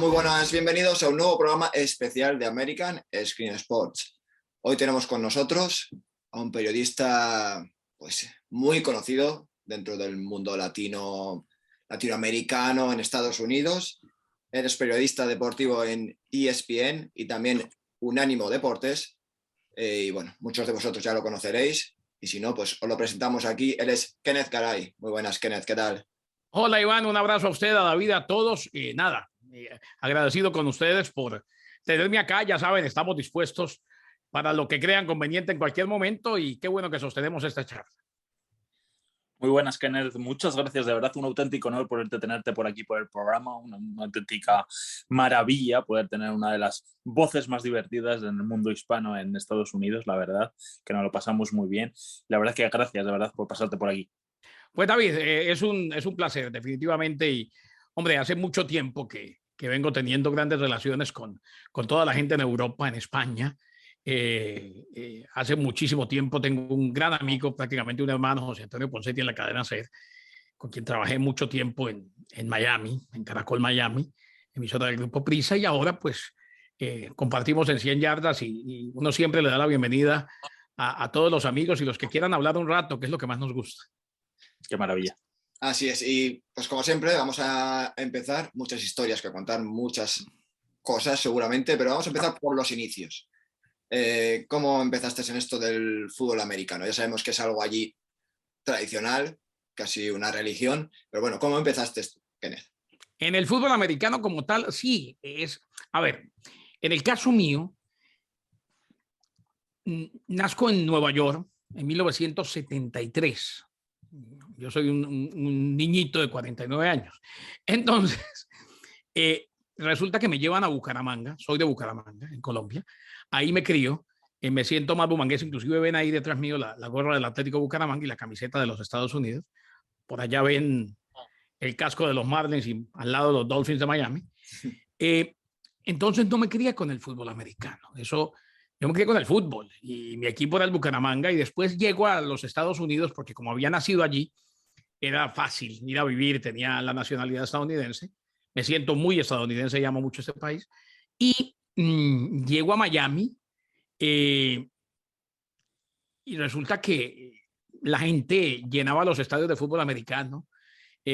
muy buenas, bienvenidos a un nuevo programa especial de American Screen Sports. Hoy tenemos con nosotros a un periodista pues, muy conocido dentro del mundo latinoamericano en Estados Unidos. Eres periodista deportivo en ESPN y también Unánimo Deportes. Y bueno, muchos de vosotros ya lo conoceréis. Y si no, pues os lo presentamos aquí. Él es Kenneth Garay. Muy buenas, Kenneth, ¿qué tal? Hola Iván, un abrazo a usted, a David, a todos y nada, agradecido con ustedes por tenerme acá, ya saben, estamos dispuestos para lo que crean conveniente en cualquier momento y qué bueno que sostenemos esta charla. Muy buenas, Kenneth, muchas gracias, de verdad, un auténtico honor poderte tenerte por aquí por el programa, una auténtica maravilla poder tener una de las voces más divertidas en el mundo hispano en Estados Unidos, la verdad, que nos lo pasamos muy bien. La verdad que gracias, de verdad, por pasarte por aquí. Pues David, es un placer, definitivamente. Y, hombre, hace mucho tiempo que vengo teniendo grandes relaciones con toda la gente en Europa, en España. Hace muchísimo tiempo tengo un gran amigo, prácticamente un hermano, José Antonio Ponseti, en la cadena SER, con quien trabajé mucho tiempo en Miami, en Caracol Miami, emisora del Grupo Prisa. Y ahora, pues, compartimos en 100 yardas y uno siempre le da la bienvenida a todos los amigos y los que quieran hablar un rato, que es lo que más nos gusta. Qué maravilla. Así es, y pues como siempre vamos a empezar, muchas historias que contar, muchas cosas seguramente, pero vamos a empezar por los inicios. ¿Cómo empezaste en esto del fútbol americano? Ya sabemos que es algo allí tradicional, casi una religión, pero bueno, ¿cómo empezaste, Kenneth? En el fútbol americano como tal, sí, a ver, en el caso mío, nazco en Nueva York en 1973. Yo soy un niñito de 49 años. Entonces, resulta que me llevan a Bucaramanga, soy de Bucaramanga, en Colombia. Ahí me crío, me siento más bumangués, inclusive ven ahí detrás mío la gorra del Atlético Bucaramanga y la camiseta de los Estados Unidos. Por allá ven el casco de los Marlins y al lado los Dolphins de Miami. Entonces no me crié con el fútbol americano. Yo me crié con el fútbol y mi equipo era el Bucaramanga y después llego a los Estados Unidos porque como había nacido allí, era fácil ir a vivir, tenía la nacionalidad estadounidense, me siento muy estadounidense, llamo mucho a este país, y llego a Miami y resulta que la gente llenaba los estadios de fútbol americano,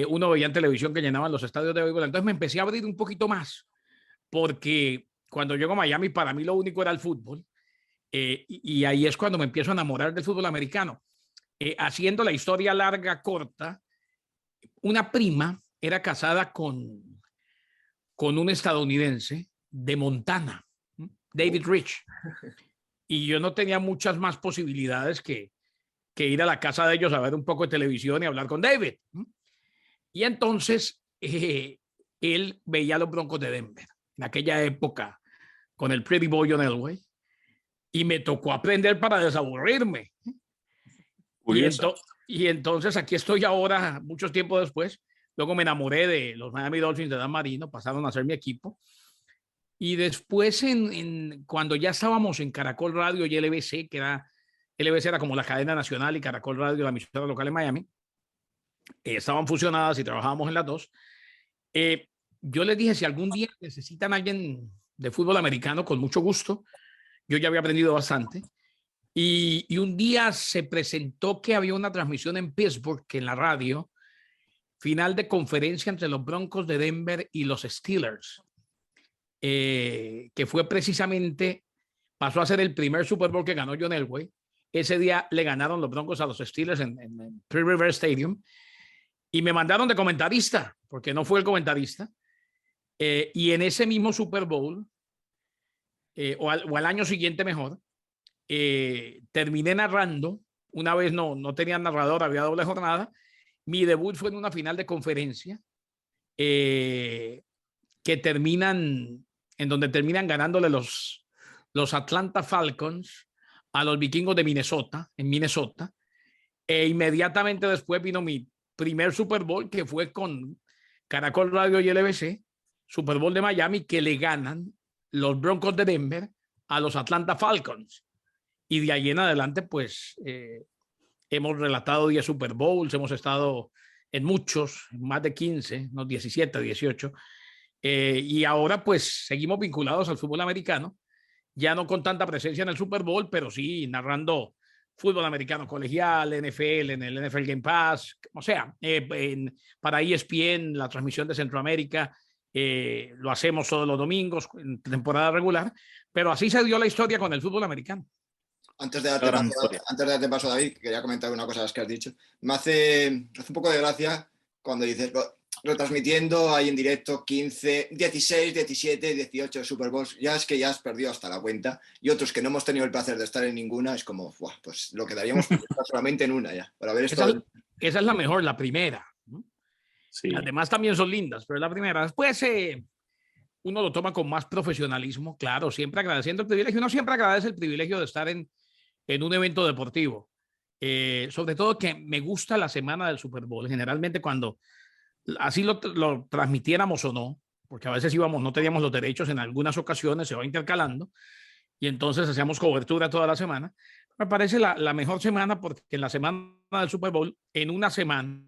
uno veía en televisión que llenaban los estadios de béisbol, entonces me empecé a abrir un poquito más, porque cuando llego a Miami para mí lo único era el fútbol, y ahí es cuando me empiezo a enamorar del fútbol americano. Haciendo la historia larga, corta, una prima era casada con un estadounidense de Montana, David Rich, y yo no tenía muchas más posibilidades que ir a la casa de ellos a ver un poco de televisión y hablar con David. Y entonces él veía a los Broncos de Denver en aquella época con el Pretty Boy John Elway y me tocó aprender para desaburrirme. Y entonces aquí estoy ahora, mucho tiempo después. Luego me enamoré de los Miami Dolphins de Dan Marino, pasaron a ser mi equipo. Y después, cuando ya estábamos en Caracol Radio y LBC, LBC era como la cadena nacional y Caracol Radio la emisora local en Miami, estaban fusionadas y trabajábamos en las dos. Yo les dije, si algún día necesitan a alguien de fútbol americano, con mucho gusto. Yo ya había aprendido bastante. Y un día se presentó que había una transmisión en Pittsburgh, que en la radio, final de conferencia entre los Broncos de Denver y los Steelers, que fue precisamente, pasó a ser el primer Super Bowl que ganó John Elway. Ese día le ganaron los Broncos a los Steelers en Three River Stadium y me mandaron de comentarista, porque no fue el comentarista. Y en ese mismo Super Bowl, o al año siguiente mejor, terminé narrando. Una vez no tenía narrador, había doble jornada. Mi debut fue en una final de conferencia que en donde terminan ganándole los Atlanta Falcons a los vikingos de Minnesota, en Minnesota. Inmediatamente después vino mi primer Super Bowl, que fue con Caracol Radio y LBC, Super Bowl de Miami, que le ganan los Broncos de Denver a los Atlanta Falcons. Y de ahí en adelante, pues, hemos relatado 10 Super Bowls, hemos estado en muchos, más de 15, unos 17, 18. Y ahora pues seguimos vinculados al fútbol americano, ya no con tanta presencia en el Super Bowl, pero sí narrando fútbol americano colegial, NFL, en el NFL Game Pass, o sea, para ESPN, la transmisión de Centroamérica, lo hacemos todos los domingos en temporada regular, pero así se dio la historia con el fútbol americano. Antes de darte paso, David, quería comentar una cosa de las que has dicho. Me hace un poco de gracia cuando dices, retransmitiendo ahí en directo 15, 16, 17, 18 Super Bowls, ya es que ya has perdido hasta la cuenta, y otros que no hemos tenido el placer de estar en ninguna, es como, pues lo quedaríamos solamente en una ya, para ver esto. Esa es la mejor, la primera, ¿no? Sí. Las demás también son lindas, pero la primera. Después uno lo toma con más profesionalismo, claro, siempre agradeciendo el privilegio. Uno siempre agradece el privilegio de estar en un evento deportivo. Sobre todo que me gusta la semana del Super Bowl. Generalmente cuando así lo transmitiéramos o no, porque a veces íbamos, no teníamos los derechos, en algunas ocasiones se va intercalando y entonces hacíamos cobertura toda la semana. Me parece la mejor semana porque en la semana del Super Bowl, en una semana,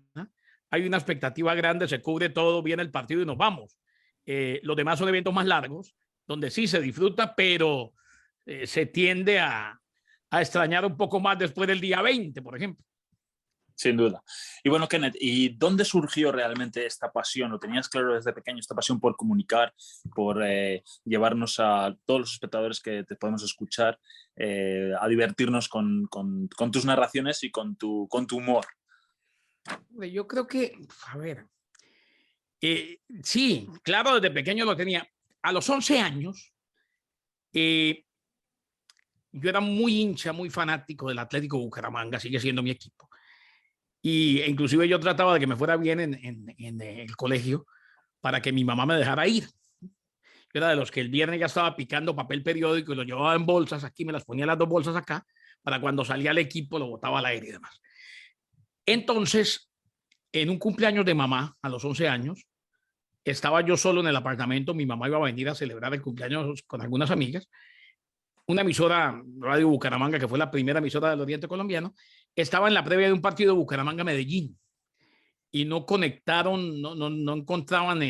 hay una expectativa grande, se cubre todo, viene el partido y nos vamos. Los demás son eventos más largos, donde sí se disfruta, pero se tiende a extrañar un poco más después del día 20, por ejemplo. Sin duda. Y bueno, Kenneth, ¿y dónde surgió realmente esta pasión? ¿Lo tenías claro desde pequeño, esta pasión por comunicar, por llevarnos a todos los espectadores que te podemos escuchar, a divertirnos con tus narraciones y con tu humor? Yo creo que, a ver, sí, claro, desde pequeño lo tenía. A los 11 años, yo era muy hincha, muy fanático del Atlético Bucaramanga, sigue siendo mi equipo. Y inclusive yo trataba de que me fuera bien en el colegio para que mi mamá me dejara ir. Yo era de los que el viernes ya estaba picando papel periódico y lo llevaba en bolsas, aquí me las ponía las 2 bolsas acá, para cuando salía al equipo lo botaba al aire y demás. Entonces, en un cumpleaños de mamá, a los 11 años, estaba yo solo en el apartamento, mi mamá iba a venir a celebrar el cumpleaños con algunas amigas. Una emisora, Radio Bucaramanga, que fue la primera emisora del Oriente Colombiano, estaba en la previa de un partido de Bucaramanga-Medellín y no conectaron, no encontraban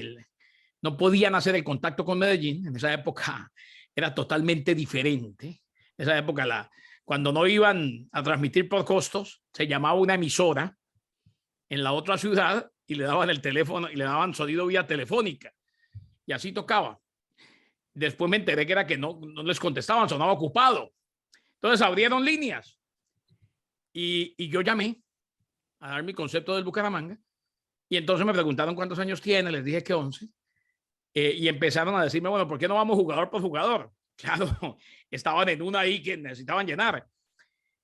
no podían hacer el contacto con Medellín. En esa época era totalmente diferente. En esa época, cuando no iban a transmitir por costos, se llamaba una emisora en la otra ciudad y le daban el teléfono y le daban sonido vía telefónica. Y así tocaba. Después me enteré que era que no les contestaban, sonaba ocupado. Entonces abrieron líneas y yo llamé a dar mi concepto del Bucaramanga y entonces me preguntaron cuántos años tiene, les dije que 11 y empezaron a decirme, bueno, ¿por qué no vamos jugador por jugador? Claro, estaban en una ahí que necesitaban llenar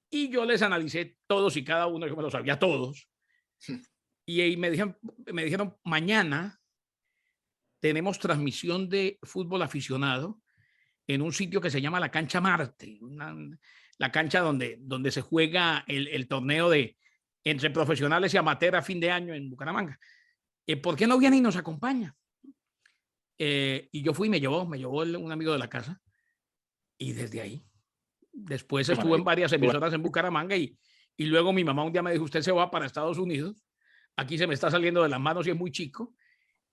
y yo les analicé todos y cada uno, yo me los sabía todos y me dijeron mañana tenemos transmisión de fútbol aficionado en un sitio que se llama la Cancha Marte, la cancha donde se juega el torneo entre profesionales y amateurs a fin de año en Bucaramanga. ¿Por qué no viene y nos acompaña? Y yo fui y me llevó un amigo de la casa y desde ahí. Después estuve en varias emisoras en Bucaramanga y luego mi mamá un día me dijo, usted se va para Estados Unidos, aquí se me está saliendo de las manos y es muy chico.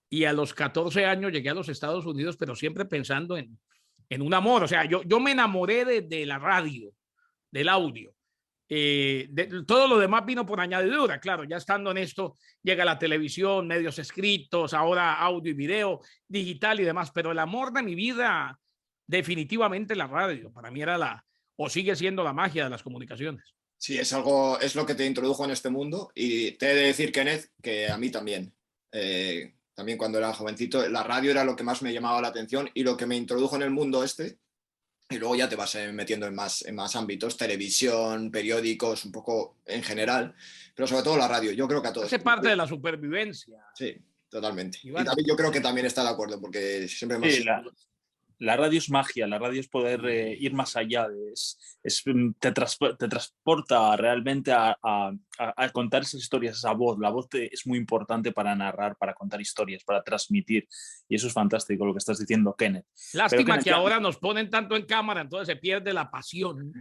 Y a los 14 años llegué a los Estados Unidos, pero siempre pensando en un amor. O sea, yo me enamoré de la radio, del audio. Todo lo demás vino por añadidura. Claro, ya estando en esto, llega la televisión, medios escritos, ahora audio y video, digital y demás. Pero el amor de mi vida, definitivamente la radio. Para mí era o sigue siendo la magia de las comunicaciones. Sí, es lo que te introdujo en este mundo. Y te he de decir, Kenneth, que a mí también. También cuando era jovencito, la radio era lo que más me llamaba la atención y lo que me introdujo en el mundo este. Y luego ya te vas metiendo en más ámbitos, televisión, periódicos, un poco en general, pero sobre todo la radio. Yo creo que a todos. Hace parte de la supervivencia. Sí, totalmente. Y bueno, David, yo creo que también está de acuerdo, porque siempre hemos... Sí, la radio es magia, la radio es poder ir más allá, te transporta realmente a contar esas historias, esa voz. La voz es muy importante para narrar, para contar historias, para transmitir, y eso es fantástico lo que estás diciendo, Kenneth. Lástima que ahora nos ponen tanto en cámara, entonces se pierde la pasión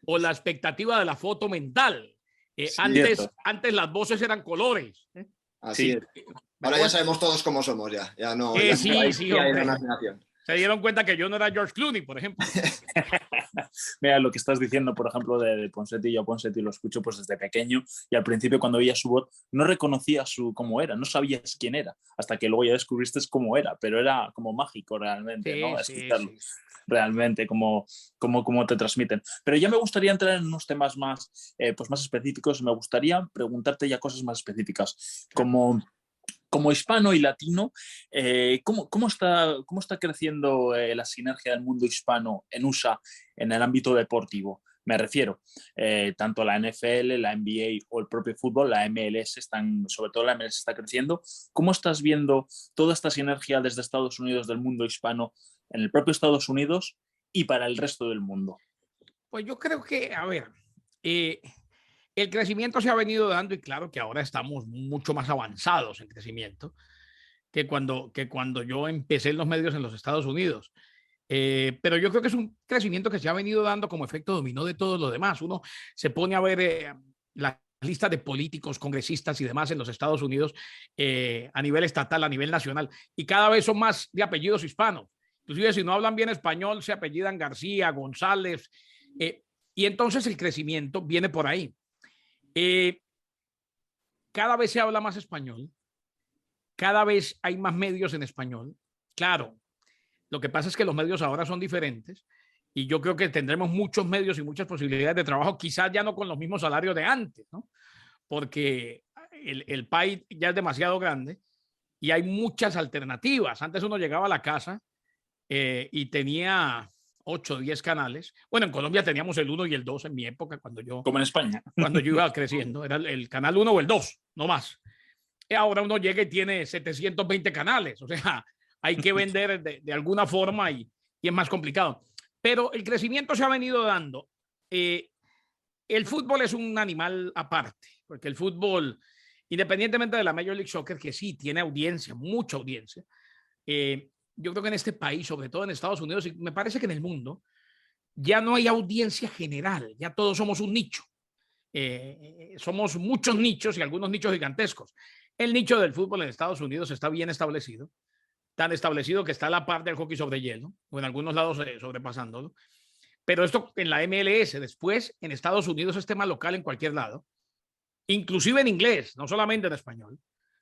o la expectativa de la foto mental. Antes las voces eran colores. Así es. Ahora ya sabemos todos cómo somos, ya no. Ya sí, no hay, sí, ya hay hombre. imaginación. Se dieron cuenta que yo no era George Clooney, por ejemplo. Mira, lo que estás diciendo, por ejemplo, de Ponseti, yo a Ponseti lo escucho pues desde pequeño y al principio cuando oías su voz no reconocías cómo era, no sabías quién era, hasta que luego ya descubriste cómo era, pero era como mágico realmente, Sí, ¿no? sí, Escucharlo. sí. Realmente cómo te transmiten. Pero ya me gustaría entrar en unos temas más, pues más específicos. Me gustaría preguntarte ya cosas más específicas, como hispano y latino, ¿cómo está creciendo la sinergia del mundo hispano en USA en el ámbito deportivo? Me refiero, tanto la NFL, la NBA o el propio fútbol, la MLS, sobre todo la MLS está creciendo. ¿Cómo estás viendo toda esta sinergia desde Estados Unidos del mundo hispano en el propio Estados Unidos y para el resto del mundo? Pues yo creo que, a ver, el crecimiento se ha venido dando y claro que ahora estamos mucho más avanzados en crecimiento que cuando yo empecé en los medios en los Estados Unidos. Pero yo creo que es un crecimiento que se ha venido dando como efecto dominó de todo lo demás. Uno se pone a ver la lista de políticos, congresistas y demás en los Estados Unidos a nivel estatal, a nivel nacional, y cada vez son más de apellidos hispanos. Inclusive si no hablan bien español, se apellidan García, González, y entonces el crecimiento viene por ahí. Cada vez se habla más español, cada vez hay más medios en español. Claro, lo que pasa es que los medios ahora son diferentes y yo creo que tendremos muchos medios y muchas posibilidades de trabajo, quizás ya no con los mismos salarios de antes, ¿no? Porque el país ya es demasiado grande y hay muchas alternativas. Antes uno llegaba a la casa y tenía 8 o 10 canales. Bueno, en Colombia teníamos el 1 y el 2 en mi época, Como en España. cuando yo iba creciendo. Era el canal 1 o el 2, no más. Y ahora uno llega y tiene 720 canales. O sea, hay que vender de alguna forma y es más complicado. Pero el crecimiento se ha venido dando. El fútbol es un animal aparte, porque el fútbol, independientemente de la Major League Soccer, que sí tiene audiencia, mucha audiencia, yo creo que en este país, sobre todo en Estados Unidos, y me parece que en el mundo, ya no hay audiencia general, ya todos somos un nicho. Somos muchos nichos y algunos nichos gigantescos. El nicho del fútbol en Estados Unidos está bien establecido, tan establecido que está a la par del hockey sobre hielo, o en algunos lados sobrepasándolo. Pero esto en la MLS, después en Estados Unidos es tema local en cualquier lado, inclusive en inglés, no solamente en español.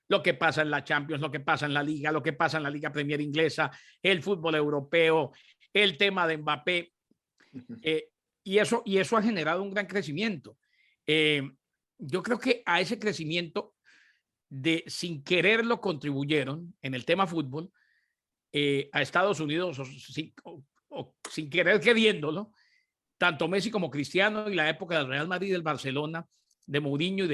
Lo que pasa en la Champions, lo que pasa en la Liga, lo que pasa en la Liga Premier inglesa, el fútbol europeo, el tema de Mbappé. Y eso ha generado un gran crecimiento. Yo creo que a ese crecimiento sin querer lo contribuyeron en el tema fútbol a Estados Unidos o sin querer queriéndolo, tanto Messi como Cristiano y la época del Real Madrid, del Barcelona, de Mourinho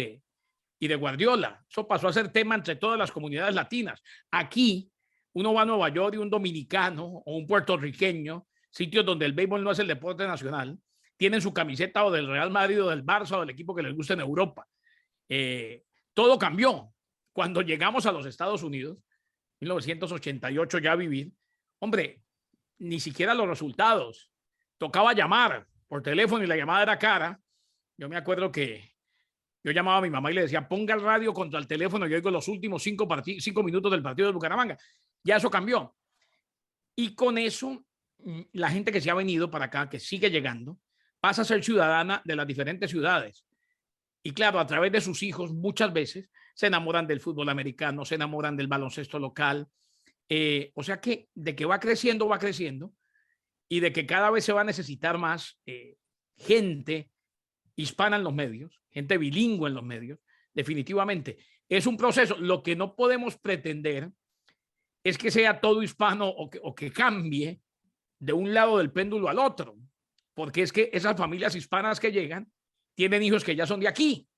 y de Guardiola. Eso pasó a ser tema entre todas las comunidades latinas. Aquí uno va a Nueva York y un dominicano o un puertorriqueño, sitios donde el béisbol no es el deporte nacional, tienen su camiseta o del Real Madrid o del Barça o del equipo que les guste en Europa. Todo cambió cuando llegamos a los Estados Unidos, 1988 ya a vivir. Hombre, ni siquiera los resultados. Tocaba llamar por teléfono y la llamada era cara. Yo me acuerdo que yo llamaba a mi mamá y le decía, ponga el radio contra el teléfono y oigo los últimos 5 minutos del partido de Bucaramanga. Ya eso cambió. Y con eso, la gente que se ha venido para acá, que sigue llegando, pasa a ser ciudadana de las diferentes ciudades. Y claro, a través de sus hijos, muchas veces se enamoran del fútbol americano, se enamoran del baloncesto local. O sea que de que va creciendo y de que cada vez se va a necesitar más gente hispana en los medios, gente bilingüe en los medios, definitivamente. Es un proceso. Lo que no podemos pretender es que sea todo hispano o que cambie de un lado del péndulo al otro, porque es que esas familias hispanas que llegan tienen hijos que ya son de aquí.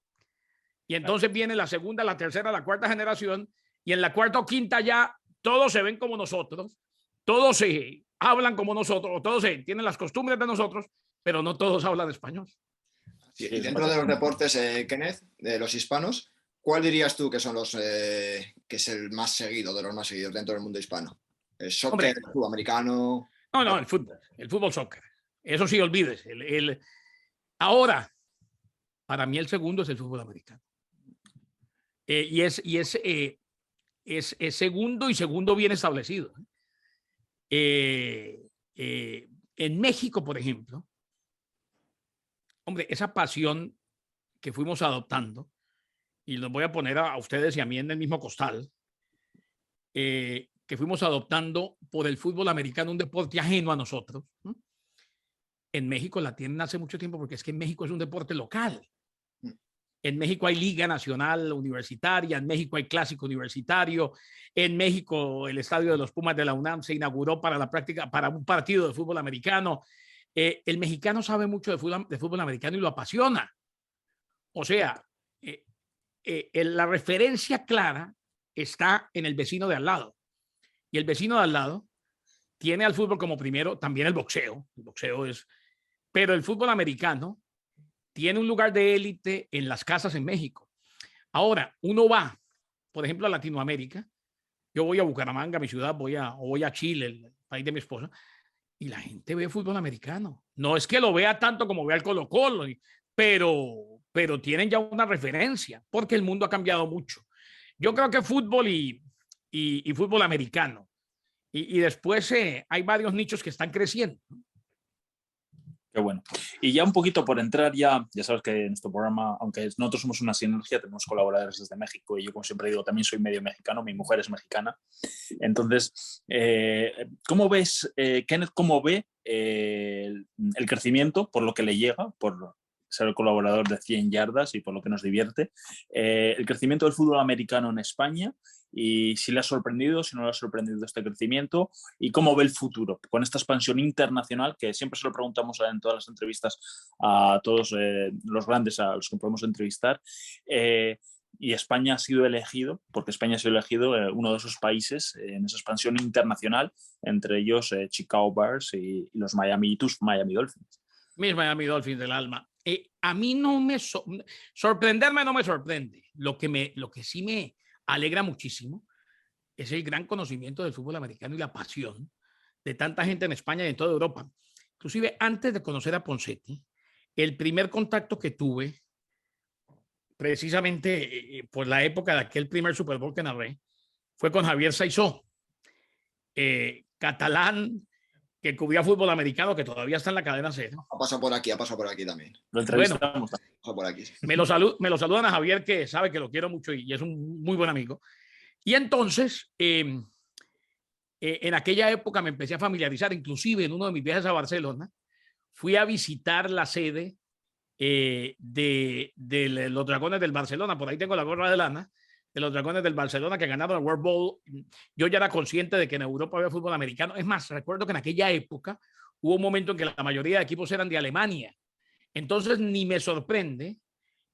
Y entonces viene la segunda, la tercera, la cuarta generación, y en la cuarta o quinta ya todos se ven como nosotros, todos se hablan como nosotros, todos tienen las costumbres de nosotros, pero no todos hablan español. Sí, y dentro de los deportes, Kenneth, de los hispanos, ¿cuál dirías tú que son que es el más seguido, de los más seguidos dentro del mundo hispano? ¿El soccer, el fútbol americano? No, el fútbol soccer. Eso sí, olvides. Ahora, para mí el segundo es el fútbol americano. Y es es segundo y segundo bien establecido. En México, por ejemplo, hombre, esa pasión que fuimos adoptando, y los voy a poner a ustedes y a mí en el mismo costal, que fuimos adoptando por el fútbol americano, un deporte ajeno a nosotros. En México la tienen hace mucho tiempo, porque es que en México es un deporte local. En México hay Liga Nacional Universitaria, en México hay Clásico Universitario, en México el estadio de los Pumas de la UNAM se inauguró para la práctica, para un partido de fútbol americano. El mexicano sabe mucho de fútbol americano y lo apasiona. O sea, la referencia clara está en el vecino de al lado. Y el vecino de al lado tiene al fútbol como primero, también el boxeo. El boxeo es... Pero el fútbol americano tiene un lugar de élite en las casas en México. Ahora, uno va, por ejemplo, a Latinoamérica. Yo voy a Bucaramanga, mi ciudad, o voy a Chile, el país de mi esposa, y la gente ve fútbol americano. No es que lo vea tanto como vea el Colo-Colo, pero tienen ya una referencia, porque el mundo ha cambiado mucho. Yo creo que fútbol y fútbol americano. Y después hay varios nichos que están creciendo. Qué bueno. Y ya un poquito por entrar ya sabes que en este programa, aunque nosotros somos una sinergia, tenemos colaboradores desde México y yo, como siempre digo, también soy medio mexicano, mi mujer es mexicana. Entonces, ¿cómo ves, Kenneth, cómo ve el crecimiento por lo que le llega, por ser el colaborador de 100 yardas y por lo que nos divierte, el crecimiento del fútbol americano en España? Y si le ha sorprendido, si no le ha sorprendido este crecimiento, y cómo ve el futuro con esta expansión internacional, que siempre se lo preguntamos en todas las entrevistas a todos los grandes a los que podemos entrevistar. Y España ha sido elegido, porque España ha sido elegido uno de esos países en esa expansión internacional, entre ellos Chicago Bears y tus Miami Dolphins. Mis Miami Dolphins del alma. A mí no me sorprenderme, no me sorprende. Lo que sí me alegra muchísimo es el gran conocimiento del fútbol americano y la pasión de tanta gente en España y en toda Europa. Inclusive antes de conocer a Ponseti, el primer contacto que tuve, precisamente por la época de aquel primer Super Bowl que narré, fue con Javier Saizó, catalán, que cubría fútbol americano, que todavía está en la cadena C. Ha pasado por aquí también. Lo entrevistamos. Bueno, por aquí. Me lo saludan a Javier, que sabe que lo quiero mucho y es un muy buen amigo. Y entonces, en aquella época me empecé a familiarizar, inclusive en uno de mis viajes a Barcelona, fui a visitar la sede de los Dragones del Barcelona. Por ahí tengo la gorra de lana de los Dragones del Barcelona que ganaron el World Bowl. Yo ya era consciente de que en Europa había fútbol americano. Es más, recuerdo que en aquella época hubo un momento en que la mayoría de equipos eran de Alemania. Entonces, ni me sorprende,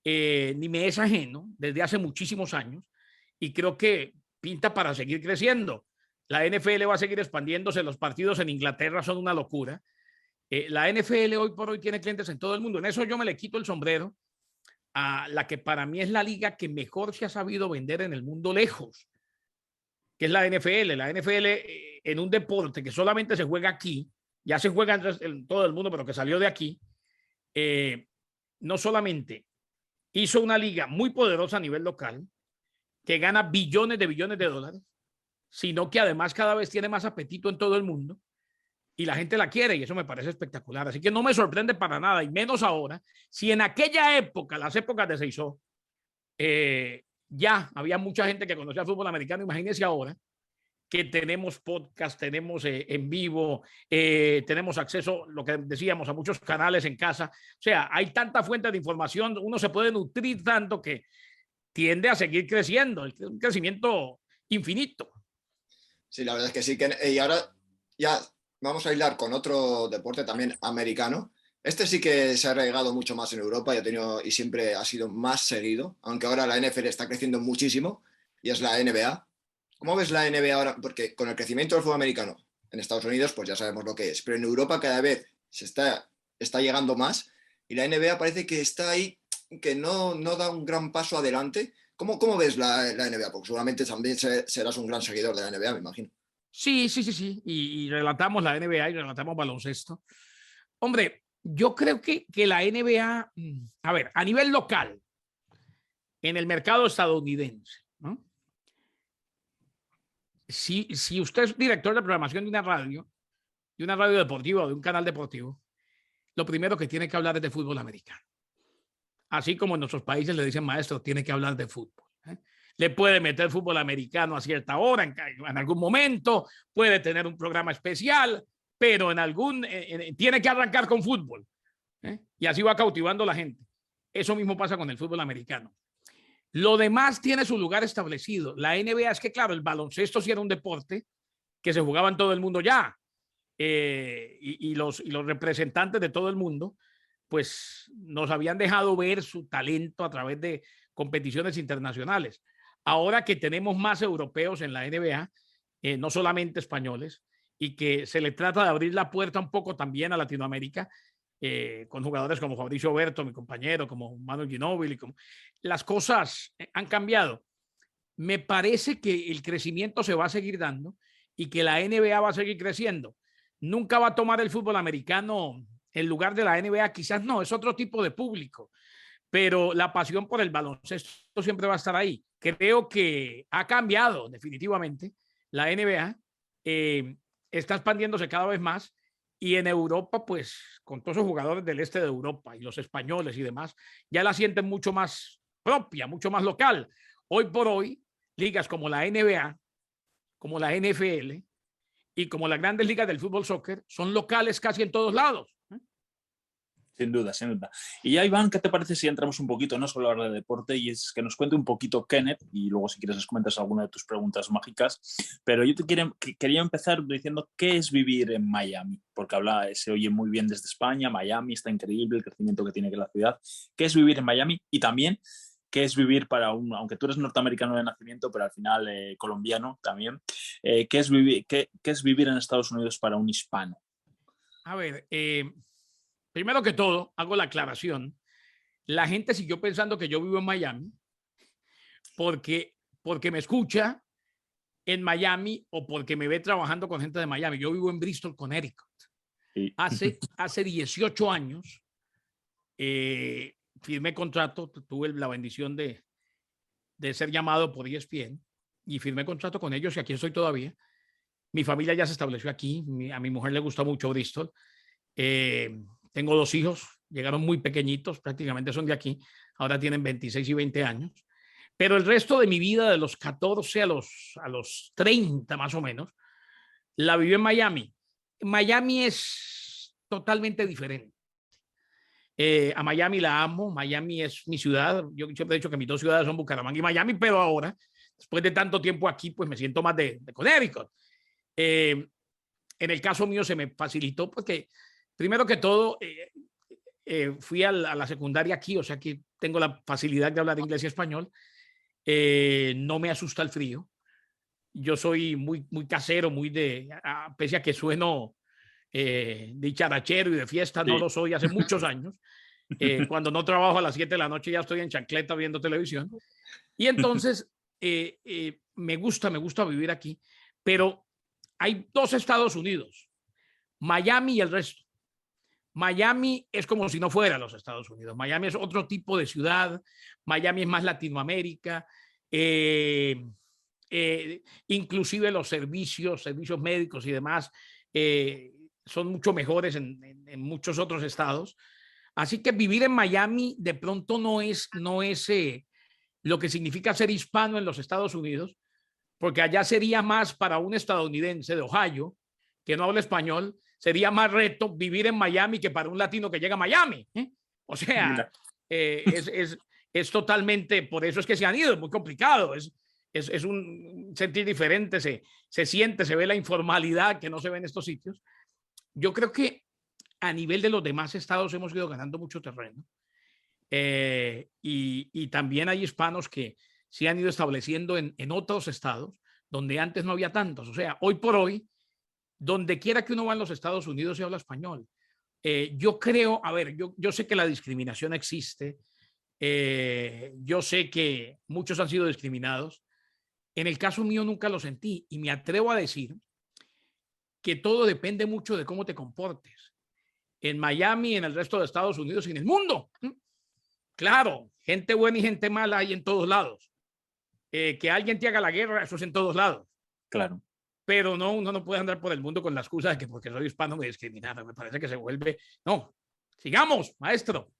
ni me es ajeno desde hace muchísimos años, y creo que pinta para seguir creciendo. La NFL va a seguir expandiéndose, los partidos en Inglaterra son una locura. La NFL hoy por hoy tiene clientes en todo el mundo. En eso yo me le quito el sombrero a la que para mí es la liga que mejor se ha sabido vender en el mundo lejos, que es la NFL. La NFL en un deporte que solamente se juega aquí, ya se juega en todo el mundo, pero que salió de aquí, no solamente hizo una liga muy poderosa a nivel local, que gana billones de dólares, sino que además cada vez tiene más apetito en todo el mundo y la gente la quiere, y eso me parece espectacular. Así que no me sorprende para nada, y menos ahora. Si en aquella época, las épocas de Seisó, ya había mucha gente que conocía el fútbol americano, imagínense ahora que tenemos podcast, tenemos en vivo, tenemos acceso, lo que decíamos, a muchos canales en casa. O sea, hay tanta fuente de información, uno se puede nutrir tanto que tiende a seguir creciendo, un crecimiento infinito. Sí, la verdad es que sí. Y ahora ya vamos a hilar con otro deporte también americano. Este sí que se ha arraigado mucho más en Europa y siempre ha sido más seguido, aunque ahora la NFL está creciendo muchísimo, y es la NBA. ¿Cómo ves la NBA ahora? Porque con el crecimiento del fútbol americano en Estados Unidos, pues ya sabemos lo que es, pero en Europa cada vez se está llegando más, y la NBA parece que está ahí, que no da un gran paso adelante. ¿Cómo ves la NBA? Porque seguramente también serás un gran seguidor de la NBA, me imagino. Sí. Y relatamos la NBA y relatamos baloncesto. Hombre, yo creo que la NBA, a ver, a nivel local, en el mercado estadounidense, ¿no? si usted es director de programación de una radio deportiva o de un canal deportivo, lo primero que tiene que hablar es de fútbol americano. Así como en nuestros países le dicen maestro, tiene que hablar de fútbol. Le puede meter fútbol americano a cierta hora, en algún momento, puede tener un programa especial, pero tiene que arrancar con fútbol. Y así va cautivando a la gente. Eso mismo pasa con el fútbol americano. Lo demás tiene su lugar establecido. La NBA es que, claro, el baloncesto sí era un deporte que se jugaba en todo el mundo ya. Y los representantes de todo el mundo, pues nos habían dejado ver su talento a través de competiciones internacionales. Ahora que tenemos más europeos en la NBA, no solamente españoles, y que se le trata de abrir la puerta un poco también a Latinoamérica, con jugadores como Fabricio Berto, mi compañero, como Manu Ginóbili, las cosas han cambiado. Me parece que el crecimiento se va a seguir dando y que la NBA va a seguir creciendo. Nunca va a tomar el fútbol americano el lugar de la NBA, quizás no, es otro tipo de público, pero la pasión por el baloncesto siempre va a estar ahí. Creo que ha cambiado definitivamente la NBA, está expandiéndose cada vez más y en Europa, pues con todos esos jugadores del este de Europa y los españoles y demás, ya la sienten mucho más propia, mucho más local. Hoy por hoy, ligas como la NBA, como la NFL y como las grandes ligas del fútbol soccer son locales casi en todos lados. Sin duda, sin duda. Y ya, Iván, ¿qué te parece si entramos un poquito, no solo a hablar de deporte, y es que nos cuente un poquito Kenneth, y luego si quieres nos comentas alguna de tus preguntas mágicas, pero yo quería empezar diciendo qué es vivir en Miami, porque se oye muy bien desde España, Miami está increíble, el crecimiento que tiene la ciudad. ¿Qué es vivir en Miami? Y también, ¿qué es vivir aunque tú eres norteamericano de nacimiento, pero al final colombiano también, ¿qué es vivir en Estados Unidos para un hispano? A ver, primero que todo, hago la aclaración. La gente siguió pensando que yo vivo en Miami porque me escucha en Miami o porque me ve trabajando con gente de Miami. Yo vivo en Bristol, Connecticut. Sí. Hace 18 años firmé contrato, tuve la bendición de ser llamado por ESPN y firmé contrato con ellos y aquí estoy todavía. Mi familia ya se estableció aquí, a mi mujer le gusta mucho Bristol. Tengo 2 hijos, llegaron muy pequeñitos, prácticamente son de aquí, ahora tienen 26 y 20 años. Pero el resto de mi vida, de los 14 a los 30 más o menos, la viví en Miami. Miami es totalmente diferente. A Miami la amo, Miami es mi ciudad. Yo siempre he dicho que mis 2 ciudades son Bucaramanga y Miami, pero ahora, después de tanto tiempo aquí, pues me siento más de Connecticut. En el caso mío se me facilitó porque, primero que todo, fui a la secundaria aquí, o sea que tengo la facilidad de hablar inglés y español. No me asusta el frío. Yo soy muy, muy casero, pese a que sueno dicharachero y de fiesta, sí. No lo soy hace muchos años. Cuando no trabajo a las 7 de la noche ya estoy en chancleta viendo televisión. Y entonces me gusta vivir aquí, pero hay 2 Estados Unidos, Miami y el resto. Miami es como si no fuera los Estados Unidos. Miami es otro tipo de ciudad. Miami es más Latinoamérica. Inclusive los servicios médicos y demás son mucho mejores en muchos otros estados. Así que vivir en Miami de pronto no es lo que significa ser hispano en los Estados Unidos, porque allá sería más para un estadounidense de Ohio que no habla español, sería más reto vivir en Miami que para un latino que llega a Miami. O sea, es totalmente, por eso es que se han ido, es muy complicado, es un sentir diferente, se siente, se ve la informalidad que no se ve en estos sitios. Yo creo que a nivel de los demás estados hemos ido ganando mucho terreno. Y también hay hispanos que se han ido estableciendo en otros estados donde antes no había tantos. O sea, hoy por hoy, donde quiera que uno va en los Estados Unidos se habla español. Yo creo, a ver, yo sé que la discriminación existe. Yo sé que muchos han sido discriminados. En el caso mío nunca lo sentí y me atrevo a decir que todo depende mucho de cómo te comportes. En Miami, en el resto de Estados Unidos y en el mundo. Claro, gente buena y gente mala hay en todos lados. Que alguien te haga la guerra, eso es en todos lados. Claro. Pero no, uno no puede andar por el mundo con la excusa de que porque soy hispano me discriminaron. Me parece que se vuelve... No, sigamos, maestro.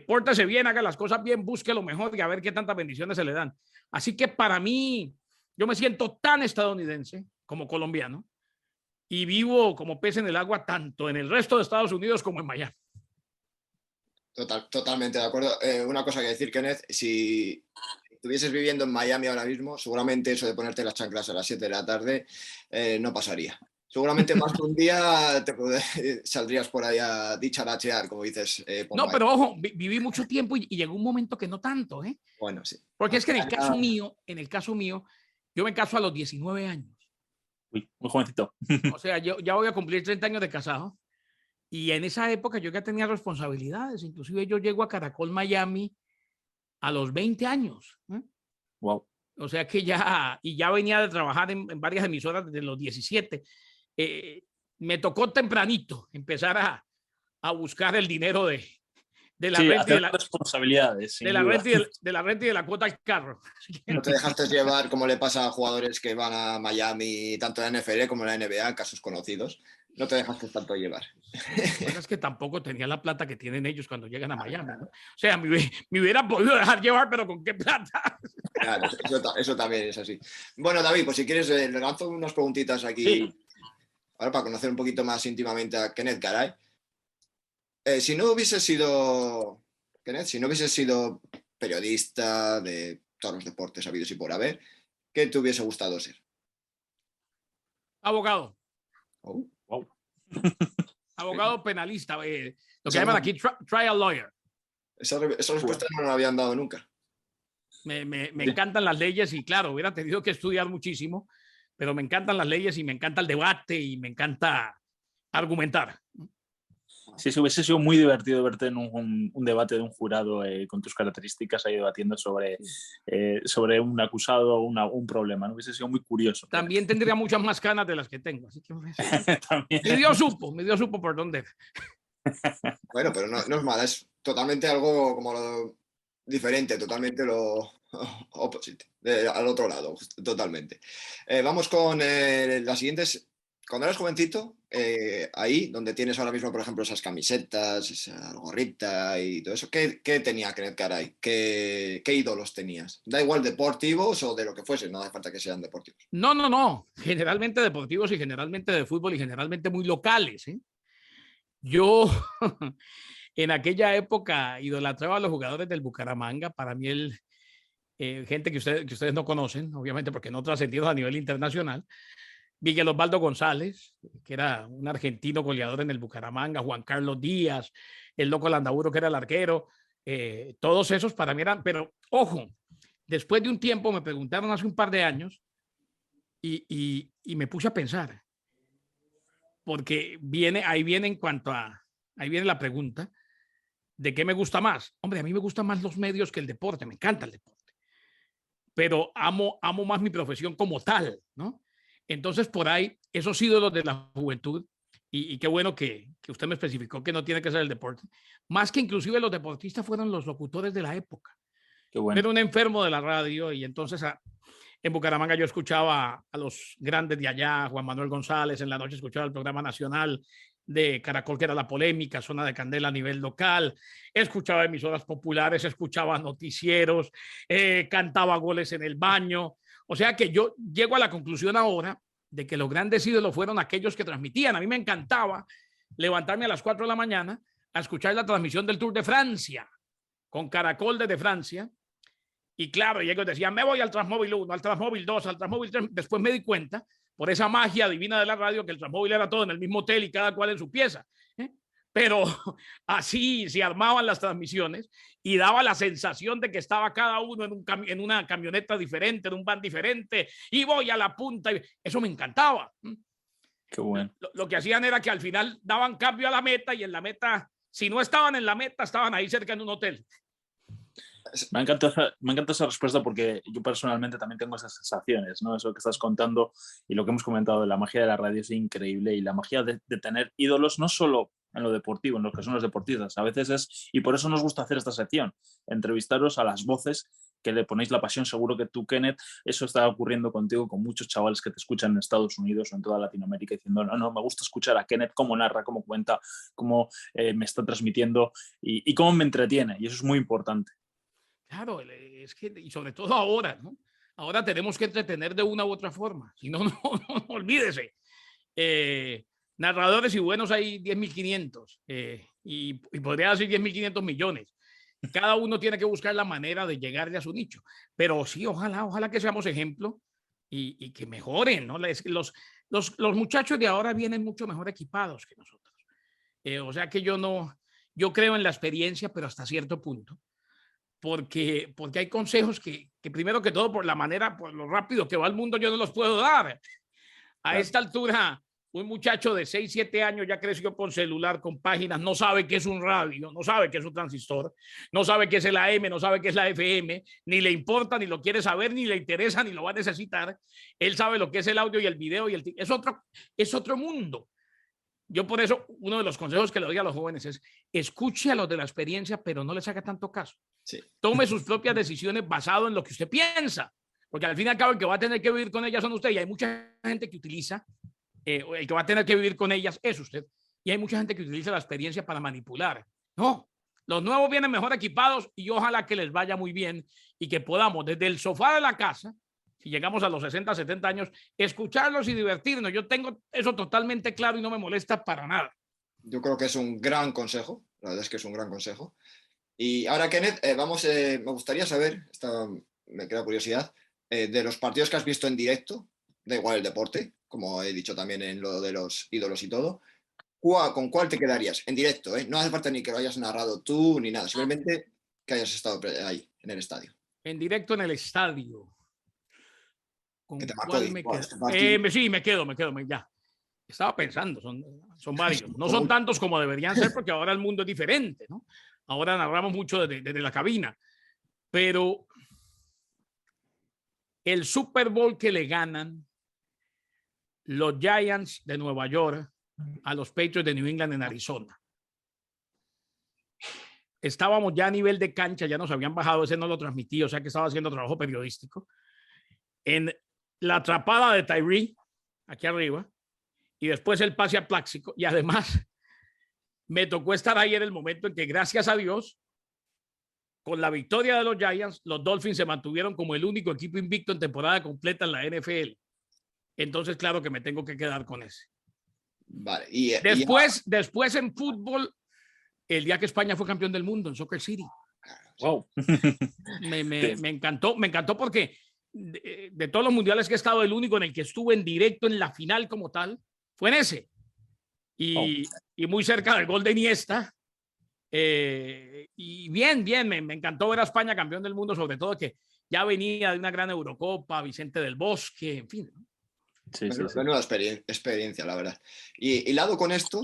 Pórtese bien, haga las cosas bien, busque lo mejor y a ver qué tantas bendiciones se le dan. Así que para mí, yo me siento tan estadounidense como colombiano y vivo como pez en el agua tanto en el resto de Estados Unidos como en Miami. Totalmente de acuerdo. Una cosa que decir, Kenneth, si estuvieses viviendo en Miami ahora mismo, seguramente eso de ponerte las chanclas a las 7 de la tarde no pasaría. Seguramente más de un día saldrías por ahí a dicharachear, como dices. No, pero ojo, viví mucho tiempo y llegó un momento que no tanto, ¿eh? Bueno, sí. Porque es que en el caso mío, yo me caso a los 19 años. Uy, muy jovencito. O sea, yo ya voy a cumplir 30 años de casado. Y en esa época yo ya tenía responsabilidades. Inclusive yo llego a Caracol, Miami, a los 20 años. Wow. O sea que ya venía de trabajar en varias emisoras desde los 17. Me tocó tempranito empezar a buscar el dinero de la renta y de la responsabilidades. De la renta y de la cuota al carro. No te dejaste llevar, como le pasa a jugadores que van a Miami, tanto en la NFL como en la NBA, casos conocidos. No te dejaste tanto llevar. Pues es que tampoco tenía la plata que tienen ellos cuando llegan a Miami, ¿no? O sea, me hubiera podido dejar llevar, pero ¿con qué plata? Claro, eso también es así. Bueno, David, pues si quieres, le lanzo unas preguntitas aquí. Sí. Ahora para conocer un poquito más íntimamente a Kenneth Garay. Si no hubiese sido, Kenneth, si no hubiese sido periodista de todos los deportes habidos y por haber, ¿qué te hubiese gustado ser? Abogado. Oh. Wow. Abogado penalista, lo que llaman aquí trial lawyer. Esa respuesta no me la habían dado nunca. Me encantan las leyes y claro, hubiera tenido que estudiar muchísimo, pero me encantan las leyes y me encanta el debate y me encanta argumentar. Sí, eso hubiese sido muy divertido verte en un debate de un jurado con tus características ahí debatiendo sobre un acusado o un problema. ¿No? Hubiese sido muy curioso. También tendría muchas más canas de las que tengo. Así que mi Dios supo por dónde. Bueno, pero no es mala, es totalmente algo como lo diferente, totalmente lo opposite, al otro lado, totalmente. Vamos con las siguientes. Cuando eras jovencito, ahí donde tienes ahora mismo, por ejemplo, esas camisetas, esa gorrita y todo eso, ¿qué tenía Kenneth Garay? ¿Qué ídolos tenías? Da igual deportivos o de lo que fuese, no hace falta que sean deportivos. No. Generalmente deportivos y generalmente de fútbol y generalmente muy locales. Yo en aquella época idolatraba a los jugadores del Bucaramanga. Para mí, gente que ustedes no conocen, obviamente porque no trascendidos a nivel internacional. Miguel Osvaldo González, que era un argentino goleador en el Bucaramanga, Juan Carlos Díaz, el Loco Landaburu, que era el arquero, todos esos para mí eran, pero ojo, después de un tiempo me preguntaron hace un par de años y me puse a pensar, porque ahí viene la pregunta de qué me gusta más. Hombre, a mí me gustan más los medios que el deporte, me encanta el deporte, pero amo más mi profesión como tal, ¿no? Entonces, por ahí, esos ídolos de la juventud, y qué bueno que usted me especificó que no tiene que ser el deporte, más que inclusive los deportistas fueron los locutores de la época. Qué bueno. Era un enfermo de la radio y entonces en Bucaramanga yo escuchaba a los grandes de allá, Juan Manuel González, en la noche escuchaba el programa nacional de Caracol, que era La Polémica, Zona de Candela a nivel local, escuchaba emisoras populares, escuchaba noticieros, cantaba goles en el baño. O sea que yo llego a la conclusión ahora de que los grandes ídolos fueron aquellos que transmitían. A mí me encantaba levantarme a las 4 de la mañana a escuchar la transmisión del Tour de Francia con Caracol desde Francia. Y claro, y ellos decían, me voy al Transmóvil 1, al Transmóvil 2, al Transmóvil 3. Después me di cuenta, por esa magia divina de la radio, que el Transmóvil era todo en el mismo hotel y cada cual en su pieza. Pero así se armaban las transmisiones y daba la sensación de que estaba cada uno en una camioneta diferente, en un van diferente, y voy a la punta. Eso me encantaba. Qué bueno. Lo que hacían era que al final daban cambio a la meta y en la meta, si no estaban en la meta, estaban ahí cerca en un hotel. Me encanta esa respuesta porque yo personalmente también tengo esas sensaciones, ¿no? Eso que estás contando y lo que hemos comentado de la magia de la radio es increíble y la magia de tener ídolos no solo en lo deportivo, en lo que son los deportistas. A veces y por eso nos gusta hacer esta sección, entrevistaros a las voces que le ponéis la pasión. Seguro que tú, Kenneth, eso está ocurriendo contigo, con muchos chavales que te escuchan en Estados Unidos o en toda Latinoamérica diciendo, no, me gusta escuchar a Kenneth, cómo narra, cómo cuenta, cómo me está transmitiendo y cómo me entretiene. Y eso es muy importante. Claro, es que, y sobre todo ahora, ¿no? Ahora tenemos que entretener de una u otra forma. Si no, no olvídese. Narradores y buenos hay 10.500 y podría decir 10.500 millones. Cada uno tiene que buscar la manera de llegarle a su nicho. Pero sí, ojalá que seamos ejemplo y que mejoren, ¿no? Los muchachos de ahora vienen mucho mejor equipados que nosotros. O sea que yo creo en la experiencia, pero hasta cierto punto. Porque hay consejos que primero que todo, por la manera, por lo rápido que va el mundo, yo no los puedo dar. A esta altura, un muchacho de 6, 7 años ya creció con celular, con páginas, no sabe qué es un radio, no sabe qué es un transistor, no sabe qué es el AM, no sabe qué es la FM, ni le importa, ni lo quiere saber, ni le interesa, ni lo va a necesitar. Él sabe lo que es el audio y el video, es otro mundo. Yo por eso, uno de los consejos que le doy a los jóvenes es, escuche a los de la experiencia, pero no les haga tanto caso. Sí. Tome sus propias decisiones basado en lo que usted piensa, porque al fin y al cabo el que va a tener que vivir con ellas son usted, y hay mucha gente que utiliza, el que va a tener que vivir con ellas es usted, y hay mucha gente que utiliza la experiencia para manipular. No, los nuevos vienen mejor equipados y ojalá que les vaya muy bien y que podamos desde el sofá de la casa, si llegamos a los 60, 70 años, escucharlos y divertirnos. Yo tengo eso totalmente claro y no me molesta para nada. Yo creo que es un gran consejo, la verdad es que es un gran consejo. Y ahora, Kenneth, me gustaría saber, me queda curiosidad, de los partidos que has visto en directo, da igual el deporte, como he dicho también en lo de los ídolos y todo, ¿con cuál te quedarías? En directo, no hace falta ni que lo hayas narrado tú ni nada, simplemente que hayas estado ahí, en el estadio. En directo en el estadio. ¿Con que te marcó, cuál me quedo? Sí, me quedo, ya. Estaba pensando, son varios. No son tantos como deberían ser porque ahora el mundo es diferente, ¿no? Ahora narramos mucho desde la cabina. Pero el Super Bowl que le ganan los Giants de Nueva York a los Patriots de New England en Arizona. Estábamos ya a nivel de cancha, ya nos habían bajado, ese no lo transmití, o sea que estaba haciendo trabajo periodístico. En la atrapada de Tyree, aquí arriba, y después el pase a Pláxico, y además me tocó estar ahí en el momento en que, gracias a Dios, con la victoria de los Giants, los Dolphins se mantuvieron como el único equipo invicto en temporada completa en la NFL. Entonces, claro que me tengo que quedar con ese. Vale. Después en fútbol, el día que España fue campeón del mundo en Soccer City. Wow. Me encantó porque de todos los mundiales que he estado, el único en el que estuve en directo en la final como tal fue en ese. Y muy cerca del gol de Iniesta. Y bien, me encantó ver a España campeón del mundo, sobre todo que ya venía de una gran Eurocopa, Vicente del Bosque, en fin. Sí. Nueva experiencia, la verdad. Y lado con esto,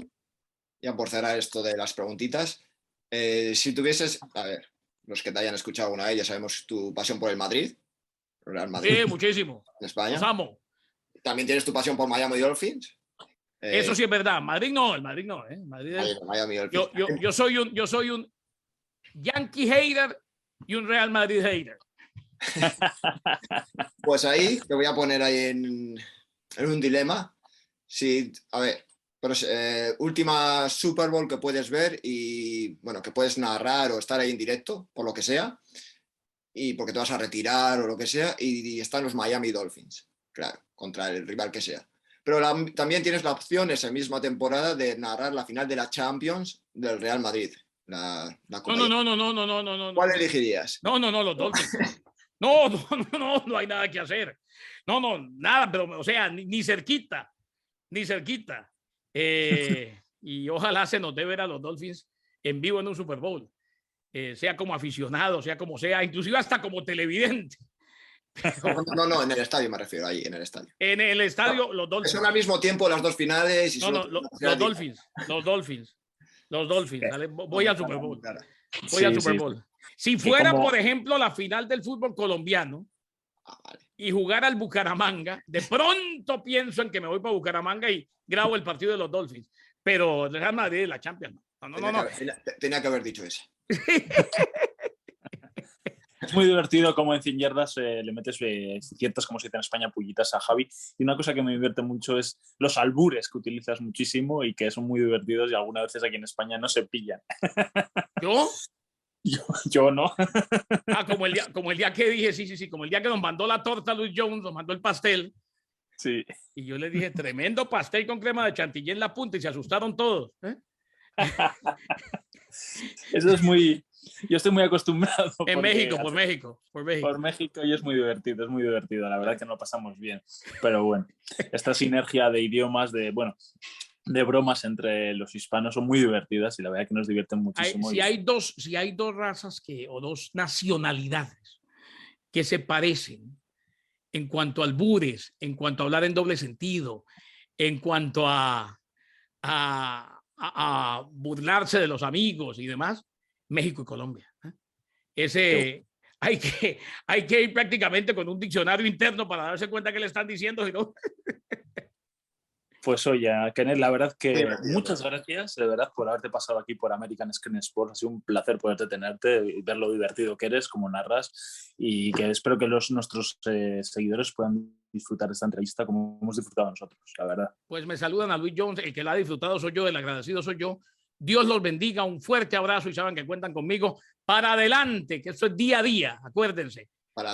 ya por cerrar esto de las preguntitas, si tuvieses, a ver, los que te hayan escuchado alguna vez, ya sabemos tu pasión por el Madrid. Real Madrid. Sí, muchísimo. En España. Los amo. También tienes tu pasión por Miami Dolphins. Eso sí es verdad. El Madrid no. Madrid es... Miami Dolphins. Yo soy un Yankee hater y un Real Madrid hater. Pues ahí te voy a poner ahí en un dilema. Sí, a ver, pero última Super Bowl que puedes ver y bueno, que puedes narrar o estar ahí en directo, por lo que sea, y porque te vas a retirar o lo que sea, y están los Miami Dolphins, claro, contra el rival que sea. Pero también tienes la opción esa misma temporada de narrar la final de la Champions del Real Madrid. La No. ¿Cuál elegirías? No, los Dolphins. No hay nada que hacer. No, nada, pero o sea, ni cerquita. Y ojalá se nos dé ver a los Dolphins en vivo en un Super Bowl, sea como aficionado, sea como sea, inclusive hasta como televidente. No, en el estadio me refiero, ahí, en el estadio. En el estadio, los Dolphins. Son al mismo tiempo las dos finales. Y los Dolphins. Dale, voy al Super Bowl. Si fuera, por ejemplo, la final del fútbol colombiano y jugar al Bucaramanga, de pronto pienso en que me voy para Bucaramanga y grabo el partido de los Dolphins. Pero el Real Madrid, la Champions. No. Tenía que haber dicho eso. Es muy divertido como en 100 yardas le metes ciertas, como se dice en España, pullitas a Javi. Y una cosa que me divierte mucho es los albures que utilizas muchísimo y que son muy divertidos y algunas veces aquí en España no se pillan. ¿Yo? Yo no. Ah, como el día que dije, sí, como el día que nos mandó la torta Luis Jones, nos mandó el pastel. Sí. Y yo le dije, tremendo pastel con crema de chantilly en la punta y se asustaron todos. Eso es muy... Yo estoy muy acostumbrado. En México, por México. Por México y es muy divertido, la verdad que no lo pasamos bien. Pero bueno, esta sinergia de idiomas, de bromas entre los hispanos son muy divertidas y la verdad que nos divierten muchísimo. Si hay dos razas o dos nacionalidades que se parecen en cuanto a albures, en cuanto a hablar en doble sentido, en cuanto a burlarse de los amigos y demás, México y Colombia. Hay que ir prácticamente con un diccionario interno para darse cuenta que le están diciendo. ¿No? Pues oye, Kenneth, la verdad que muchas gracias de verdad por haberte pasado aquí por American Screen Sports. Ha sido un placer poderte tenerte y ver lo divertido que eres, como narras, y que espero que nuestros seguidores puedan disfrutar de esta entrevista como hemos disfrutado nosotros, la verdad. Pues me saludan a Luis Jones, el que la ha disfrutado soy yo, el agradecido soy yo. Dios los bendiga, un fuerte abrazo y saben que cuentan conmigo para adelante, que esto es día a día, acuérdense.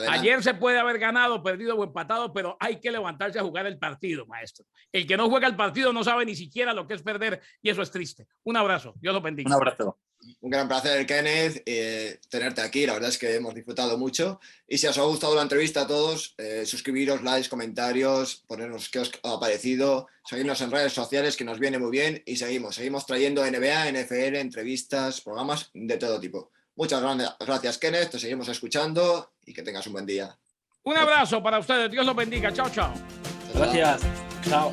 Ayer se puede haber ganado, perdido o empatado, pero hay que levantarse a jugar el partido, maestro. El que no juega el partido no sabe ni siquiera lo que es perder y eso es triste. Un abrazo, Dios los bendiga. Un abrazo. Un gran placer, Kenneth, tenerte aquí. La verdad es que hemos disfrutado mucho. Y si os ha gustado la entrevista a todos, suscribiros, likes, comentarios, ponernos qué os ha parecido, seguirnos en redes sociales, que nos viene muy bien. Y seguimos trayendo NBA, NFL, entrevistas, programas de todo tipo. Muchas gracias, Kenneth. Te seguimos escuchando y que tengas un buen día. Un abrazo para ustedes. Dios los bendiga. Chao, chao. Gracias. Chao.